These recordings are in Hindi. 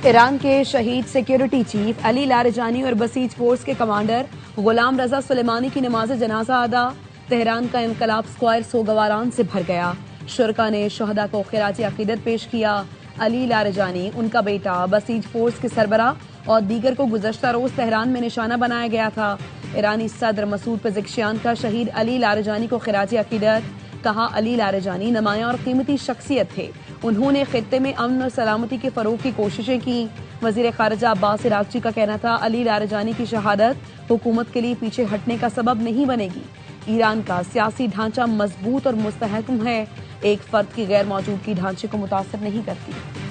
ईरान के शहीद सिक्योरिटी चीफ अली लारिजानी और बसीज फोर्स के कमांडर गुलाम रजा सुलेमानी की नमाज जनाजा अदा। तेहरान का इंकलाब स्क्वायर सोगवारान से भर गया। शुरका ने शहदा को खिराज अकीदत पेश किया। अली लारिजानी, उनका बेटा, बसीज फोर्स के सरबरा और दीगर को गुज़श्ता रोज तेहरान में निशाना बनाया गया था। ईरानी सदर मसूद पेज़ेश्कियान का शहीद अली लारिजानी को खिराज अकीदत। कहा, अली लारिजानी नुमायां और कीमती शख्सियत थे। उन्होंने खित्ते में अमन और सलामती के फरोग की कोशिशें की। वजीर खारजा अब्बास इराक़ची का कहना था, अली लारिजानी की शहादत हुकूमत के लिए पीछे हटने का सबब नहीं बनेगी। ईरान का सियासी ढांचा मजबूत और मुस्तहकम है, एक फर्द की गैर मौजूदगी ढांचे को मुतासर नहीं करती।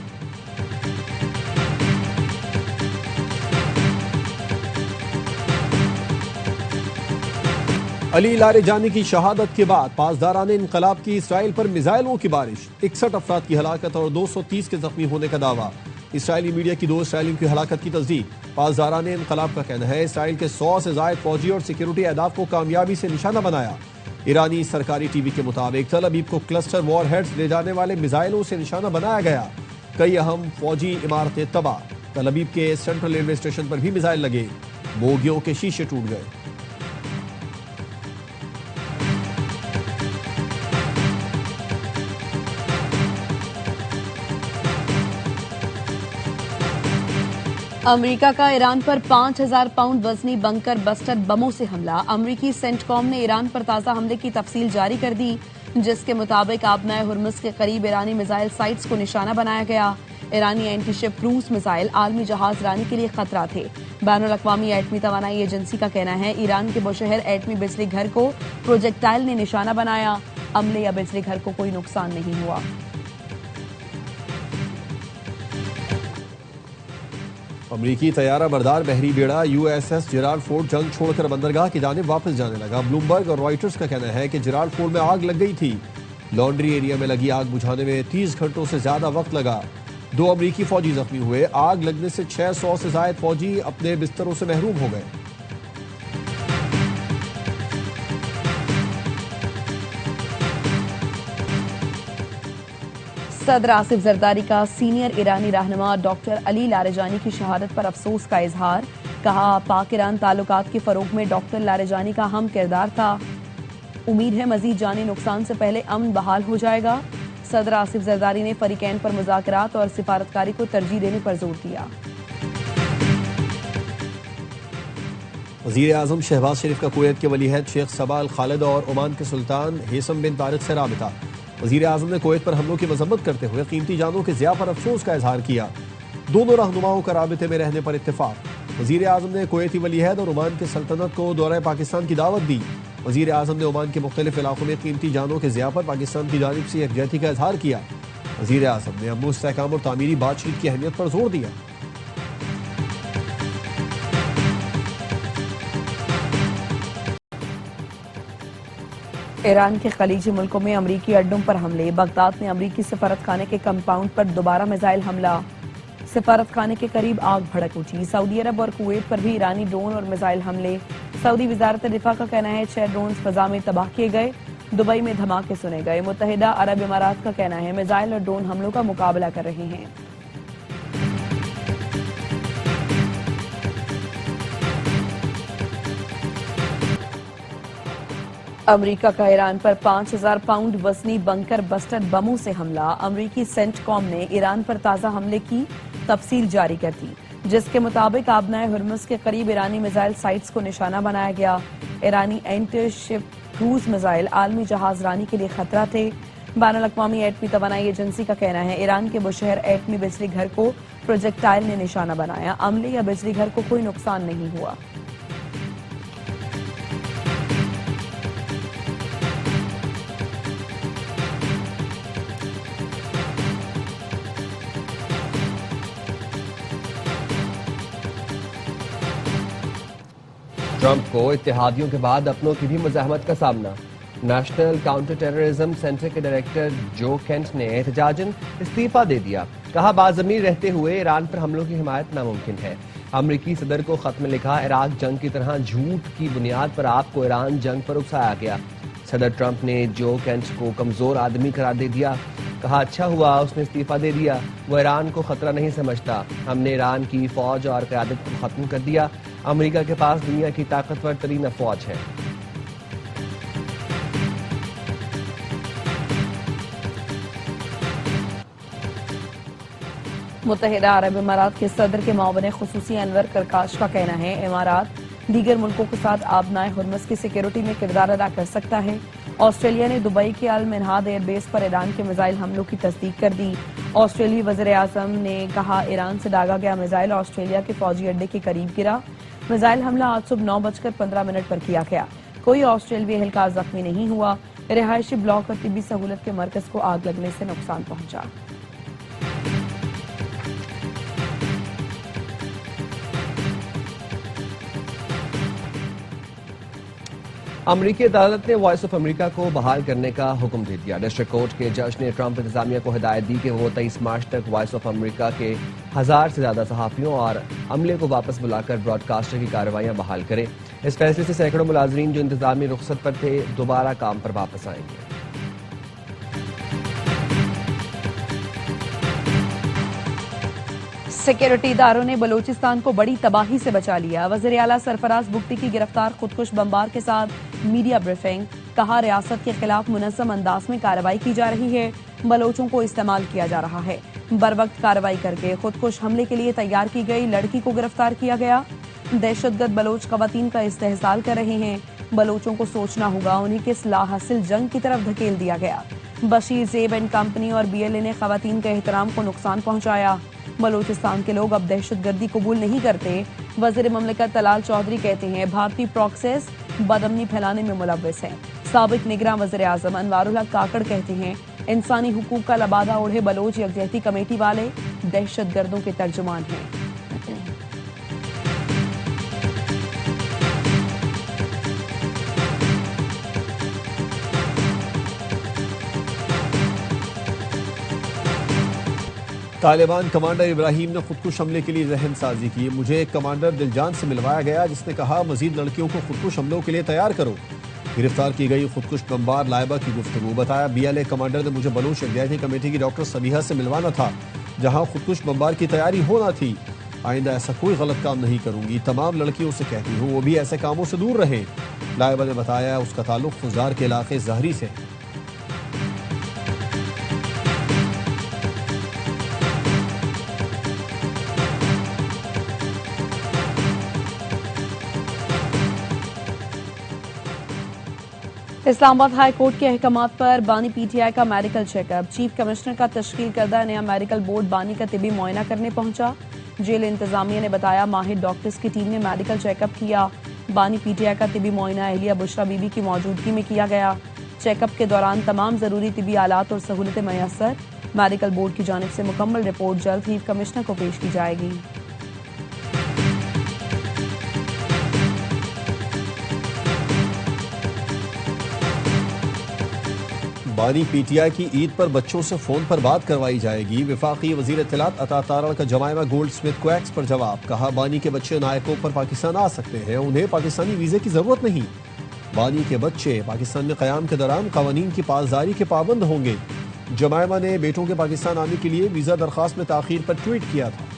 अली लारिजानी की शहादत के बाद पासदारान इनकलाब की इसराइल पर मिसाइलों की बारिश, 61 अफराद की हलाकत और 230 के जख्मी होने का दावा। इसराइली मीडिया की 2 इसराइलियों की हलाकत की तस्दीक। पासदारान इनकलाब का कहना है, इसराइल के 100 से जायद फौजी और सिक्योरिटी अहदाफ को कामयाबी से निशाना बनाया। ईरानी सरकारी टीवी के मुताबिक तल अबीब को क्लस्टर वॉर हेड्स ले जाने वाले मिसाइलों से निशाना बनाया गया। कई अहम फौजी इमारतें तबाह। तल अबीब के सेंट्रल रेलवे स्टेशन पर भी मिसाइल लगे, बोगियों के शीशे टूट गए। अमेरिका का ईरान पर 5000 पाउंड वजनी बंकर बस्टर बमों से हमला। अमेरिकी सेंटकॉम ने ईरान पर ताज़ा हमले की तफसील जारी कर दी, जिसके मुताबिक आबनाए हुर्मुज़ के करीब ईरानी मिसाइल साइट्स को निशाना बनाया गया। ईरानी एंटीशिप क्रूज मिसाइल आलमी जहाज रानी के लिए खतरा थे। बैनुल अक़वामी एटमी तवानाई एजेंसी का कहना है, ईरान के बुशहर एटमी बिजली घर को प्रोजेक्टाइल ने निशाना बनाया। अमले या बिजली घर को कोई नुकसान नहीं हुआ। अमरीकी तैयारा बरदार बहरी बेड़ा USS जेराल्ड फोर्ड जंग छोड़कर बंदरगाह की जानिब वापस जाने लगा। ब्लूमबर्ग और रॉयटर्स का कहना है कि जेराल्ड फोर्ड में आग लग गई थी। लॉन्ड्री एरिया में लगी आग बुझाने में 30 घंटों से ज्यादा वक्त लगा। 2 अमरीकी फौजी जख्मी हुए। आग लगने से 600 से ज्यादा फौजी अपने बिस्तरों से महरूम हो गए। सदर आसिफ जरदारी का सीनियर ईरानी रहनुमा डॉक्टर अली लारिजानी की शहादत पर अफसोस का इजहार। कहा, पाक ईरान ताल्लुकात के फरोग में डॉक्टर लारिजानी का अहम किरदार था। उम्मीद है मजीद जानी नुकसान से पहले अमन बहाल हो जाएगा। सदर आसिफ जरदारी ने फरीकैन पर मुज़ाकरात और सिफारतकारी को तरजीह देने पर जोर दिया। वज़ीर आज़म शहबाज शरीफ का कुवैत के वलीअहद शेख सबा अल खालिद और ओमान के सुल्तान हेसम बिन तारिक से राबिता। वज़ीर आज़म ने कुवैत पर हमलों की मजम्मत करते हुए कीमती जानों के ज़िया पर अफसोस का इजहार किया। दोनों रहनुमाओं का राबिते में रहने पर इत्तेफाक। वज़ीर आज़म ने कुवैती वलीअहद और ओमान के सल्तनत को दौरे पाकिस्तान की दावत दी। वज़ीर आज़म ने ओमान के मुख्तलिफ इलाकों में कीमती जानों के ज़िया पर पाकिस्तान की जानिब से यकजहती का इजहार किया। वज़ीर आज़म ने अमन इस्तेहकाम और तामीरी बातचीत की अहमियत पर जोर दिया। ईरान के खलीजी मुल्कों में अमरीकी अड्डों पर हमले। बगदाद में अमरीकी सफारत खाने के कंपाउंड पर दोबारा मिसाइल हमला। सफारत खाने के करीब आग भड़क उठी। सऊदी अरब और कुवैत पर भी ईरानी ड्रोन और मिसाइल हमले। सऊदी वजारत दिफा का कहना है 6 ड्रोन फजा में तबाह किए गए। दुबई में धमाके सुने गए। मुत्तहिदा अरब इमारात का कहना है मिसाइल और ड्रोन हमलों का मुकाबला कर रहे हैं। अमेरिका का ईरान पर 5000 पाउंड वजनी बंकर बस्टर बमों से हमला। अमेरिकी सेंटकॉम ने ईरान पर ताज़ा हमले की तफसील जारी कर दी, जिसके मुताबिक आबनाए हुर्मुज़ के करीब ईरानी मिसाइल साइट्स को निशाना बनाया गया। ईरानी एंटीशिप क्रूज मिसाइल आलमी जहाज रानी के लिए खतरा थे। बैनुल अक़वामी एटमी तवानाई एजेंसी का कहना है ईरान के बुशहर एटमी बिजली घर को प्रोजेक्टाइल ने निशाना बनाया। अमले या बिजली घर को कोई नुकसान नहीं हुआ। ट्रंप को इत्तेहादियों के बाद अपनों की भी मज़ाहमत का सामना। नेशनल काउंटर टेररिज्म सेंटर के डायरेक्टर जो केंट ने एहतजाजन इस्तीफा दे दिया। कहा, बाज़मीर रहते हुए ईरान पर हमलों की हिमायत नामुमकिन है। अमरीकी सदर को खत में लिखा, इराक जंग की तरह झूठ की बुनियाद पर आपको ईरान जंग पर उकसाया गया। सदर ट्रंप ने जो केंट को कमजोर आदमी करार दे दिया। कहा अच्छा हुआ उसने इस्तीफा दे दिया, वो ईरान को खतरा नहीं समझता। हमने ईरान की फौज और क़यादत को खत्म कर दिया। अमेरिका के पास दुनिया की ताकतवर तरीन फौज है। मुत्तहिदा अरब इमारात के सदर के मावने खुसूसी अनवर करकाश का कहना है इमारात दीगर मुल्कों के साथ आबनाए हुर्मुज़ की सिक्योरिटी में किरदार अदा कर सकता है। ऑस्ट्रेलिया ने दुबई के अल मिनहाद एयरबेस पर ईरान के मिसाइल हमलों की तस्दीक कर दी। ऑस्ट्रेलियाई वज़ीर आज़म ने कहा ईरान से दागा गया मिसाइल ऑस्ट्रेलिया के फौजी अड्डे के करीब गिरा। मिसाइल हमला आज सुबह 9:15 पर किया गया। कोई ऑस्ट्रेलियाई एहलकार जख्मी नहीं हुआ। रिहायशी ब्लॉक और तिब्बी सहूलत के मरकज को आग लगने से नुकसान पहुंचा। अमरीकी अदालत ने वॉइस ऑफ अमेरिका को बहाल करने का हुक्म दे दिया। डिस्ट्रिक्ट कोर्ट के जज ने ट्रंप इंतजामिया को हिदायत दी कि वो 23 मार्च तक वॉइस ऑफ अमेरिका के 1000 से ज्यादा सहाफियों और अमले को वापस बुलाकर ब्रॉडकास्टर की कार्रवाइयां बहाल करे। इस फैसले से सैकड़ों मुलाजरीन जो इंतजामी रुखसत पर थे दोबारा काम पर वापस आएंगे। सिक्योरिटी इदारों ने बलूचिस्तान को बड़ी तबाही से बचा लिया। वज़ीर आला सरफराज बुगटी की गिरफ्तार खुदकुश बमबार के साथ मीडिया ब्रीफिंग। कहा रियासत के खिलाफ मुनज़्ज़म अंदाज में कार्रवाई की जा रही है। बलोचों को इस्तेमाल किया जा रहा है। बरवक्त कार्रवाई करके खुदकुश हमले के लिए तैयार की गई लड़की को गिरफ्तार किया गया। दहशतगर्द बलोच खवातीन का इस्तेहसाल कर रहे हैं। बलोचों को सोचना होगा उन्हें किस लाहासिल जंग की तरफ धकेल दिया गया। बशीर ज़ेब एंड कंपनी और BLA ने खवातीन के एहतराम को नुकसान पहुंचाया। बलूचिस्तान के लोग अब दहशतगर्दी कबूल नहीं करते। वज़ीर ममलिकत तलाल चौधरी कहते हैं भारतीय प्रॉक्सेस बदअमनी फैलाने में मुलव्वस हैं। साबिक निगरान वज़ीर आज़म अनवारुल हक काकड़ कहते हैं इंसानी हुकूक का लबादा ओढ़े बलोच यकजहती कमेटी वाले दहशतगर्दों के तर्जुमान हैं। तालिबान कमांडर इब्राहिम ने खुदकुश हमले के लिए जहन साजी की। मुझे एक कमांडर दिलजान से मिलवाया गया जिसने कहा मजीद लड़कियों को खुदकुश हमलों के लिए तैयार करो। गिरफ्तार की गई खुदकुश बमबार लाइबा की गुफ्तगू। बताया BLA कमांडर ने मुझे बलूच यकजहती कमेटी की डॉक्टर सबीहा से मिलवाना था जहां खुदकुश बमबार की तैयारी होना थी। आइंदा ऐसा कोई गलत काम नहीं करूंगी। तमाम लड़कियों से कहती हूँ वो भी ऐसे कामों से दूर रहें। लाइबा ने बताया उसका ताल्लुक खुजार के इलाके जहरी से। इस्लामाबाद हाई कोर्ट के अहकामात पर बानी PTI का मेडिकल चेकअप। चीफ कमिश्नर का तश्कील करदा नया मेडिकल बोर्ड बानी का तिबी मुआयना करने पहुंचा। जेल इंतजामिया ने बताया माहिर डॉक्टर्स की टीम ने मेडिकल चेकअप किया। बानी PTI का तिबी मुआयना अहलिया बुशरा बीबी की मौजूदगी में किया गया। चेकअप के दौरान तमाम जरूरी तिबी आलात और सहूलतें मैसर। मेडिकल बोर्ड की जानिब से मुकम्मल रिपोर्ट जल्द चीफ कमिश्नर को पेश की जाएगी। बानी PTI की ईद पर बच्चों से फोन पर बात करवाई जाएगी। वफाकी वजीर इत्तलात अता तारड़ का जमायमा गोल्ड स्मिथ क्वैक्स पर जवाब। कहा बानी के बच्चे नायकों पर पाकिस्तान आ सकते हैं, उन्हें पाकिस्तानी वीजे की जरूरत नहीं। बानी के बच्चे पाकिस्तान में क़याम के दौरान कवानीन की पासदारी के पाबंद होंगे। जमायमा ने बेटों के पाकिस्तान आने के लिए वीजा दरखास्त में ताखीर पर ट्वीट किया था।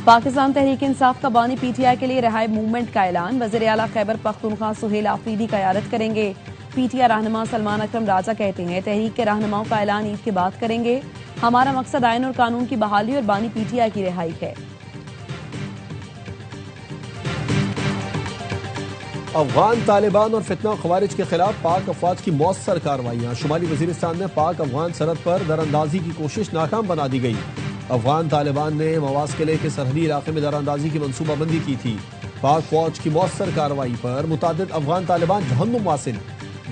पाकिस्तान तहरीक इंसाफ का बानी PTI के लिए रहाई मूवमेंट का ऐलान। वज़ीर आला खैबर पख्तूनख्वा सुहेल आफरीदी क़यादत करेंगे। PTI रहनुमा सलमान अकरम राजा कहते हैं तहरीक के रहनुमाओं का ऐलान ईद के बाद करेंगे। हमारा मकसद आयन और कानून की बहाली और बानी PTI की रिहाई है। अफगान तालिबान और फितना खवारिज के खिलाफ पाक अफवाज की मौसर कार्रवाइयाँ। शुमाली वजीरिस्तान में पाक अफगान सरहद पर दरअंदाजी की कोशिश नाकाम बना दी गई। अफगान तालिबान ने मवास किले के सरहदी इलाके में दरअंदाजी की मनसूबाबंदी की थी। पाक फौज की मौसर कार्रवाई पर मुतादिद अफगान तालिबान जहन्नुम वासिल,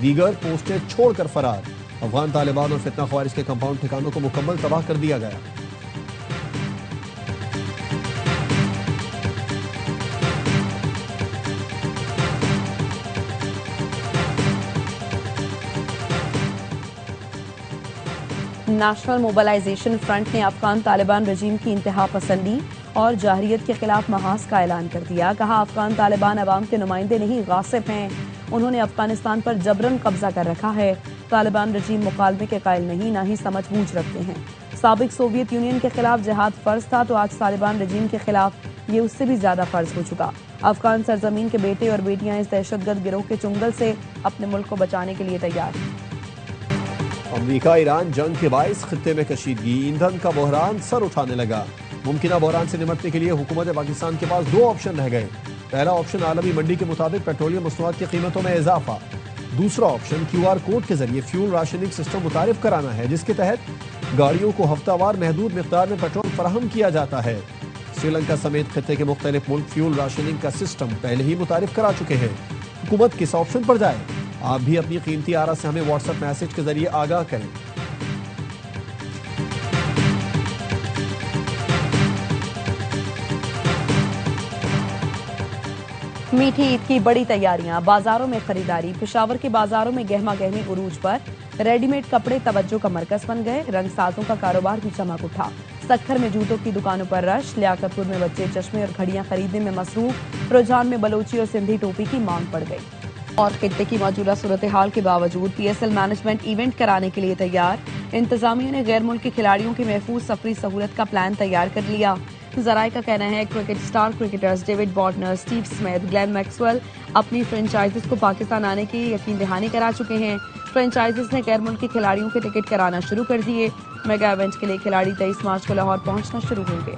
दीगर पोस्टें छोड़कर फरार। अफगान तालिबान और फितना खवारिज के कंपाउंड ठिकानों को मुकम्मल तबाह कर दिया गया। नेशनल मोबिलाइजेशन फ्रंट ने अफगान तालिबान रजीम की इंतहा पसंदी और जाहरियत के खिलाफ महाज का ऐलान कर दिया। कहा अफगान तालिबान अवाम के नुमाइंदे नहीं, गासिब हैं। उन्होंने अफगानिस्तान पर जबरन कब्जा कर रखा है। तालिबान रजीम मुकालमे के कायल नहीं, ना ही समझ बूझ रखते हैं। साबिक सोवियत यूनियन के खिलाफ जिहाद फर्ज था, तो आज तालिबान रजीम के खिलाफ ये उससे भी ज्यादा फर्ज हो चुका। अफगान सरजमीन के बेटे और बेटियां इस दहशतगर्द गिरोह के चुंगल से अपने मुल्क को बचाने के लिए तैयार हैं। अमरीका ईरान जंग के बायस खित्ते में कशीदगी, ईंधन का बहरान सर उठाने लगा। मुमकिन बहरान से निपटने के लिए हुकूमत पाकिस्तान के पास दो ऑप्शन रह गए। पहला ऑप्शन आलमी मंडी के मुताबिक पेट्रोलियम मसनूआत की कीमतों में इजाफा। दूसरा ऑप्शन QR कोड के जरिए फ्यूल राशनिंग सिस्टम मुतारिफ कराना है, जिसके तहत गाड़ियों को हफ्तावार महदूद मिकदार में पेट्रोल फराहम किया जाता है। श्रीलंका समेत खित्ते के मुख्तलिफ मुल्क फ्यूल राशनिंग का सिस्टम पहले ही मुतारिफ करा चुके हैं। हुकूमत किस ऑप्शन पर जाए? आप भी अपनी कीमती आरा से हमें व्हाट्सएप मैसेज के जरिए आगाह करें। मीठी ईद की बड़ी तैयारियां, बाजारों में खरीदारी। पेशावर के बाजारों में गहमा गहमी उरूज पर। रेडीमेड कपड़े तवज्जो का मरकज बन गए। रंगसाजों का कारोबार भी चमक उठा। सक्खर में जूतों की दुकानों पर रश। लियाकतपुर में बच्चे चश्मे और घड़ियां खरीदने में मसरूफ। रुझान में बलोची और सिंधी टोपी की मांग बढ़ गई। और खित्ते की मौजूदा सूरत हाल के बावजूद PSL मैनेजमेंट इवेंट कराने के लिए तैयार। इंतजामिया ने गैर मुल्की खिलाड़ियों की महफूज सफरी सहूलत का प्लान तैयार कर लिया। जराये का कहना है cricket star cricketers David Warner, Steve Smith, Glenn Maxwell अपनी फ्रेंचाइजीज को पाकिस्तान आने की यकीन दहानी करा चुके हैं। फ्रेंचाइजीज ने गैर मुल्की खिलाड़ियों के टिकट कराना शुरू कर दिए। मेगा इवेंट के लिए खिलाड़ी 23 मार्च को लाहौर पहुंचना शुरू होंगे।